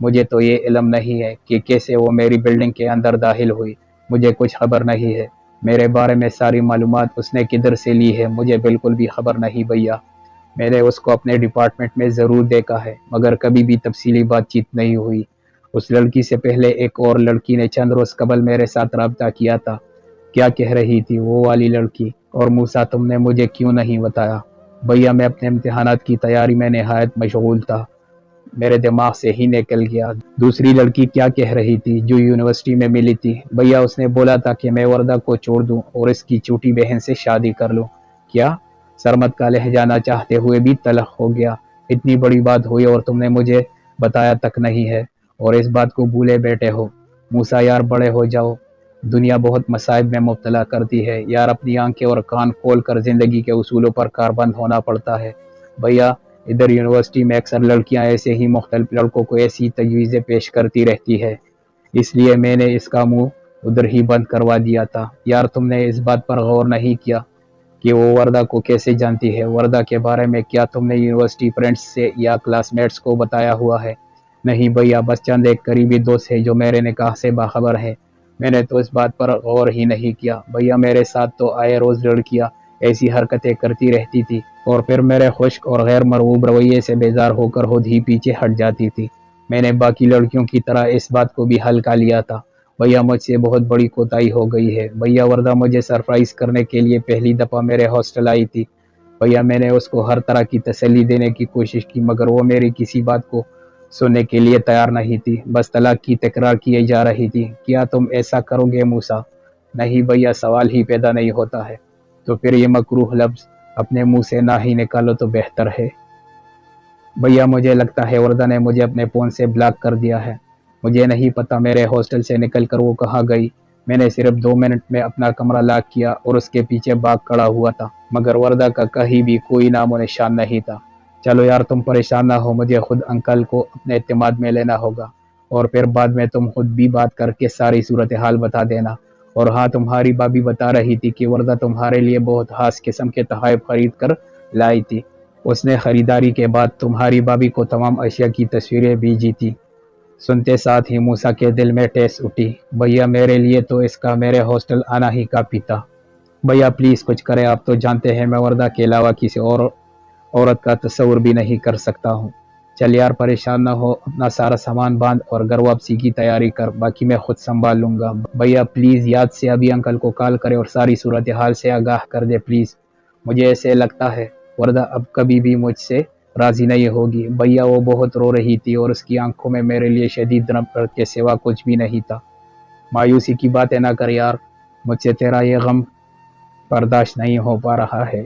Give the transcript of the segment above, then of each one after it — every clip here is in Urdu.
مجھے تو یہ علم نہیں ہے کہ کیسے وہ میری بلڈنگ کے اندر داخل ہوئی، مجھے کچھ خبر نہیں ہے۔ میرے بارے میں ساری معلومات اس نے کدھر سے لی ہے مجھے بالکل بھی خبر نہیں بھیا۔ میں نے اس کو اپنے ڈپارٹمنٹ میں ضرور دیکھا ہے مگر کبھی بھی تفصیلی بات چیت نہیں ہوئی۔ اس لڑکی سے پہلے ایک اور لڑکی نے چند روز قبل میرے ساتھ رابطہ کیا تھا۔ کیا کہہ رہی تھی وہ والی لڑکی؟ اور موسیٰ تم نے مجھے کیوں نہیں بتایا؟ بھیا میں اپنے امتحانات کی تیاری میں نہایت مشغول تھا، میرے دماغ سے ہی نکل گیا۔ دوسری لڑکی کیا کہہ رہی تھی جو یونیورسٹی میں ملی تھی؟ بھیا اس نے بولا تھا کہ میں وردہ کو چھوڑ دوں اور اس کی چھوٹی بہن سے شادی کر لوں۔ کیا؟ سرمد کا لہجہ نہ چاہتے ہوئے بھی تلخ ہو گیا۔ اتنی بڑی بات ہوئی اور تم نے مجھے بتایا تک نہیں ہے، اور اس بات کو بھولے بیٹھے ہو۔ موسیٰ یار بڑے ہو جاؤ، دنیا بہت مصائب میں مبتلا کرتی ہے یار، اپنی آنکھیں اور کان کھول کر زندگی کے اصولوں پر کاربند ہونا پڑتا ہے۔ بھیا ادھر یونیورسٹی میں اکثر لڑکیاں ایسے ہی مختلف لڑکوں کو ایسی تجویزیں پیش کرتی رہتی ہے، اس لیے میں نے اس کا منہ ادھر ہی بند کروا دیا تھا۔ یار تم نے اس بات پر غور نہیں کیا کہ وہ وردہ کو کیسے جانتی ہے؟ وردہ کے بارے میں کیا تم نے یونیورسٹی فرینڈز سے یا کلاس میٹس کو بتایا ہوا ہے؟ نہیں بھیا، بس چند ایک قریبی دوست ہے جو میرے نکاح سے باخبر ہے، میں نے تو اس بات پر غور ہی نہیں کیا۔ بھیا میرے ساتھ تو آئے روز لڑکیاں ایسی حرکتیں کرتی رہتی تھی اور پھر میرے خشک اور غیر مرغوب رویے سے بیزار ہو کر خود ہی پیچھے ہٹ جاتی تھی۔ میں نے باقی لڑکیوں کی طرح اس بات کو بھی ہلکا لیا تھا۔ بھیا مجھ سے بہت بڑی کوتاہی ہو گئی ہے۔ بھیا وردہ مجھے سرپرائز کرنے کے لیے پہلی دفعہ میرے ہاسٹل آئی تھی۔ بھیا میں نے اس کو ہر طرح کی تسلی دینے کی کوشش کی مگر وہ میری کسی بات کو سننے کے لیے تیار نہیں تھی، بس طلاق کی تکرار کیے جا رہی تھی۔ کیا تم ایسا کرو گے موسیٰ؟ نہیں بھیا، سوال ہی پیدا نہیں ہوتا ہے۔ تو پھر یہ مکروہ لفظ اپنے منہ سے نہ ہی نکالو تو بہتر ہے۔ بھیا مجھے لگتا ہے وردہ نے مجھے اپنے فون سے بلاک کر دیا ہے، مجھے نہیں پتا میرے ہاسٹل سے نکل کر وہ کہاں گئی۔ میں نے صرف 2 منٹ میں اپنا کمرہ لاک کیا اور اس کے پیچھے بھاگ کھڑا ہوا تھا مگر وردہ کا کہیں بھی کوئی نام و نشان نہیں تھا۔ چلو یار تم پریشان نہ ہو، مجھے خود انکل کو اپنے اعتماد میں لینا ہوگا اور پھر بعد میں تم خود بھی بات کر کے ساری صورتحال بتا دینا۔ اور ہاں، تمہاری بھابھی بتا رہی تھی کہ وردہ تمہارے لیے بہت خاص قسم کے تحائف خرید کر لائی تھی۔ اس نے خریداری کے بعد تمہاری بھابھی کو تمام اشیاء کی تصویریں بھیجی تھی۔ سنتے ساتھ ہی موسیٰ کے دل میں ٹھیس اٹھی۔ بھیا میرے لیے تو اس کا میرے ہاسٹل آنا ہی کافی تھا۔ بھیا پلیز کچھ کریں، آپ تو جانتے ہیں میں وردہ کے علاوہ کسی اور عورت کا تصور بھی نہیں کر سکتا ہوں۔ چل یار پریشان نہ ہو، اپنا سارا سامان باندھ اور گھر واپسی کی تیاری کر، باقی میں خود سنبھال لوں گا۔ بھیا پلیز یاد سے ابھی انکل کو کال کرے اور ساری صورتحال سے آگاہ کر دے پلیز۔ مجھے ایسے لگتا ہے وردہ اب کبھی بھی مجھ سے راضی نہیں ہوگی۔ بھیا وہ بہت رو رہی تھی اور اس کی آنکھوں میں میرے لیے شدید نفرت کے سوا کچھ بھی نہیں تھا۔ مایوسی کی باتیں نہ کر یار، مجھ سے تیرا یہ غم برداشت نہیں ہو پا رہا ہے،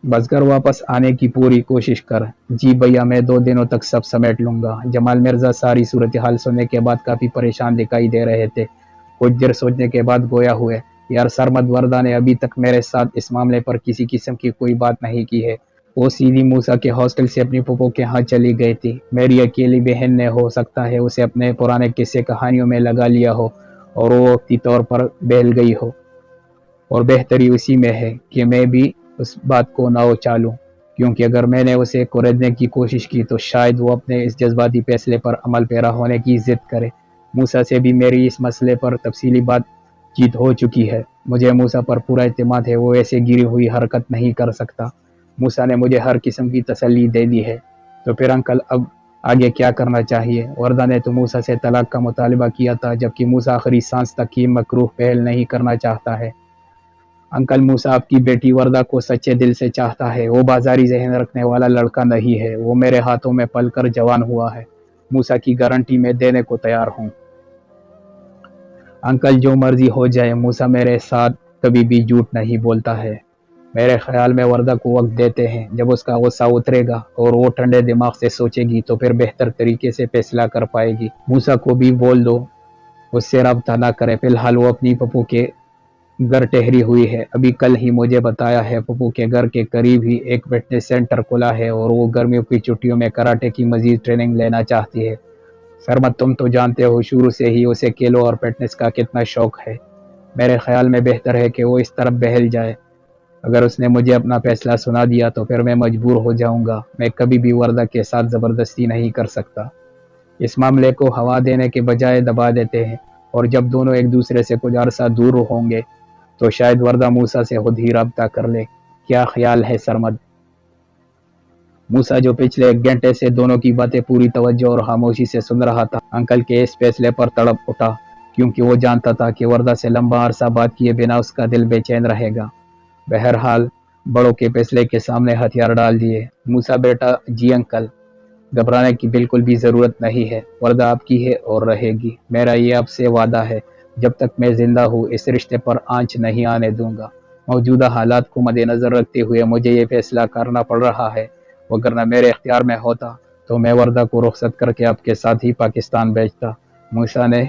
بس گھر واپس آنے کی پوری کوشش کر۔ جی بھیا میں 2 دنوں تک سب سمیٹ لوں گا۔ جمال مرزا ساری صورتحال سننے کے بعد کافی پریشان دکھائی دے رہے تھے۔ کچھ دیر سوچنے کے بعد گویا ہوئے، یار سرمد وردہ نے ابھی تک میرے ساتھ اس معاملے پر کسی قسم کی کوئی بات نہیں کی ہے، وہ سیدھی موسیٰ کے ہاسٹل سے اپنی پھپھو کے ہاں چلی گئی تھی۔ میری اکیلی بہن نے ہو سکتا ہے اسے اپنے پرانے قصے کہانیوں میں لگا لیا ہو اور وہ وقتی طور پر بہل گئی ہو، اور بہتری اسی میں ہے کہ میں بھی اس بات کو نہ اچالوں، کیونکہ اگر میں نے اسے کوریدنے کی کوشش کی تو شاید وہ اپنے اس جذباتی فیصلے پر عمل پیرا ہونے کی ضد کرے۔ موسیٰ سے بھی میری اس مسئلے پر تفصیلی بات چیت ہو چکی ہے، مجھے موسیٰ پر پورا اعتماد ہے، وہ ایسے گری ہوئی حرکت نہیں کر سکتا۔ موسیٰ نے مجھے ہر قسم کی تسلی دے دی ہے۔ تو پھر انکل اب آگے کیا کرنا چاہیے؟ وردہ نے تو موسیٰ سے طلاق کا مطالبہ کیا تھا، جبکہ موسیٰ آخری سانس تک کی مکروہ پہل نہیں کرنا چاہتا ہے۔ انکل موسیٰ آپ کی بیٹی وردہ کو سچے دل سے چاہتا ہے، وہ بازاری ذہن رکھنے والا لڑکا نہیں ہے، وہ میرے ہاتھوں میں پل کر جوان ہوا ہے، موسیٰ کی گارنٹی میں دینے کو تیار ہوں۔ انکل جو مرضی ہو جائے، موسیٰ میرے ساتھ کبھی بھی جھوٹ نہیں بولتا ہے۔ میرے خیال میں وردہ کو وقت دیتے ہیں، جب اس کا غصہ اترے گا اور وہ ٹھنڈے دماغ سے سوچے گی تو پھر بہتر طریقے سے فیصلہ کر پائے گی۔ موسیٰ کو بھی بول دو اس سے رابطہ نہ کرے، فی الحال وہ اپنی پھپھو کے گھر ٹہری ہوئی ہے۔ ابھی کل ہی مجھے بتایا ہے پھپھو کے گھر کے قریب ہی ایک فٹنس سینٹر کھلا ہے اور وہ گرمیوں کی چھٹیوں میں کراٹے کی مزید ٹریننگ لینا چاہتی ہے۔ سرمد تم تو جانتے ہو شروع سے ہی اسے کھیلوں اور فٹنس کا کتنا شوق ہے، میرے خیال میں بہتر ہے کہ وہ اس طرف بہل جائے۔ اگر اس نے مجھے اپنا فیصلہ سنا دیا تو پھر میں مجبور ہو جاؤں گا، میں کبھی بھی وردہ کے ساتھ زبردستی نہیں کر سکتا۔ اس معاملے کو ہوا دینے کے بجائے دبا دیتے ہیں، اور جب دونوں ایک دوسرے سے کچھ عرصہ دور ہوں گے تو شاید وردہ موسیٰ سے خود ہی رابطہ کر لے۔ کیا خیال ہے سرمد؟ موسیٰ جو پچھلے 1 گھنٹے سے دونوں کی باتیں پوری توجہ اور خاموشی سے سن رہا تھا، انکل کے اس فیصلے پر تڑپ اٹھا، کیونکہ وہ جانتا تھا کہ وردہ سے لمبا عرصہ بات کیے بنا اس کا دل بے چین رہے گا۔ بہرحال بڑوں کے فیصلے کے سامنے ہتھیار ڈال دیے۔ موسیٰ بیٹا، جی انکل، گھبرانے کی بالکل بھی ضرورت نہیں ہے، وردہ آپ کی ہے اور رہے گی۔ میرا یہ آپ سے وعدہ ہے، جب تک میں زندہ ہوں اس رشتے پر آنچ نہیں آنے دوں گا۔ موجودہ حالات کو مد نظر رکھتے ہوئے مجھے یہ فیصلہ کرنا پڑ رہا ہے، وگرنہ میرے اختیار میں ہوتا تو میں وردہ کو رخصت کر کے آپ کے ساتھ ہی پاکستان بھیجتا۔ موسیٰ نے